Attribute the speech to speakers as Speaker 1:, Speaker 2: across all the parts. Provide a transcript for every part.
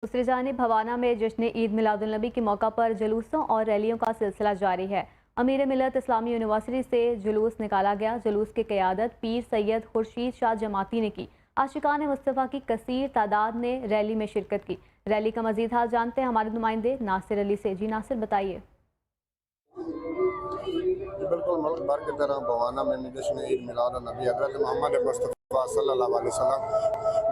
Speaker 1: दूसरी जानिब भवाना में जश्न ईद मिलादुन्नबी के मौका पर जुलूसों और रैलियों का सिलसिला जारी है। अमीर मिलत इस्लामी यूनिवर्सिटी से जुलूस निकाला गया। जुलूस की क़यादत पीर सैयद खुर्शीद शाह जमाती ने की। आशिकान मुस्तफ़ा की कसीर तादाद ने रैली में शिरकत की। रैली का मज़ीद हाल जानते हैं हमारे नुमाइंदे नासिर अली से। जी नासिर, बताइए।
Speaker 2: बिल्कुल मुल्क भर की तरह भवाना में जश्न ईद मिलादुन्नबी हज़रत मोहम्मद मुस्तफ़ा सल्लल्लाहु अलैहि वसल्लम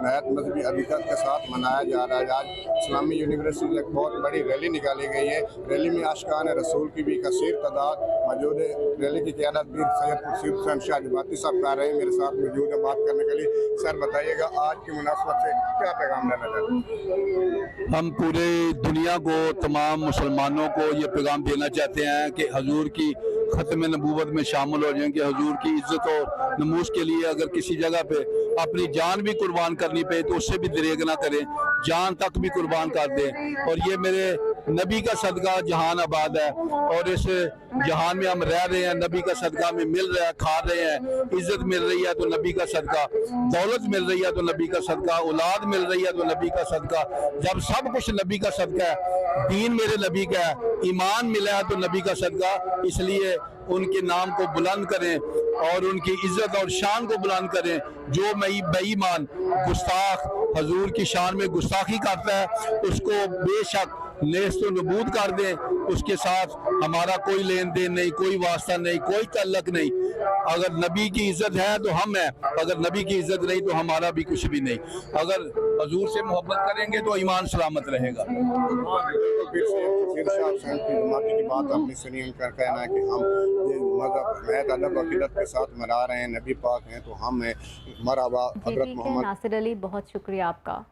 Speaker 2: नहायत मजहबी अक़ीदत के साथ मनाया जा रहा है। आज इस्लामी यूनिवर्सिटी से एक बहुत बड़ी रैली निकाली गई है। रैली में आशिकान रसूल की भी कसीर तादाद मौजूद है। रैली की क़यादत पीर सैयद खुर्शीद शाह जमाती साहब कर रहे हैं। मेरे साथ मौजूद है बात करने के लिए। सर, बताइएगा आज की मुनासबत से क्या पैगाम देना चाहते हैं?
Speaker 3: हम पूरे दुनिया को, तमाम मुसलमानों को ये पैगाम देना चाहते हैं कि हजूर की ख़त्म नबूवत में शामिल हो जाएं कि हजूर की इज़्ज़त और नमूस के लिए अगर किसी जगह पे अपनी जान भी कुर्बान करनी पे तो उससे भी दरेग ना करें, जान तक भी कुर्बान कर दें। और ये मेरे नबी का सदका जहान आबाद है और इस जहान में हम रह रहे हैं, नबी का सदका में मिल रहा है, खा रहे हैं, इज्जत मिल रही है तो नबी का सदका, दौलत मिल रही है तो नबी का सदका, औलाद मिल रही है तो नबी का सदका। जब सब कुछ नबी का सदका है, दीन मेरे नबी का है, ईमान मिला है तो नबी का सदका। इसलिए उनके नाम को बुलंद करें और उनकी इज्जत और शान को बुलंद करें। जो बेईमान गुस्ताख हजूर की शान में गुस्ताखी करता है उसको बेशक नेस्त नबूद कर दें। उसके साथ हमारा कोई लेन देन नहीं, कोई वास्ता नहीं, कोई तल्लक नहीं। अगर नबी की इज्जत है तो हम हैं, अगर नबी की इज्जत नहीं तो हमारा भी कुछ भी नहीं। अगर हजूर से मोहब्बत करेंगे तो ईमान सलामत रहेगा।
Speaker 2: की बात अपनी सुनी, उनका कहना है कि हम मज़हब अदब अक़ीदत के साथ मना रहे हैं, नबी पाक हैं तो हम हैं। मरहबा हज़रत मोहम्मद।
Speaker 1: नासिर अली, बहुत शुक्रिया आपका।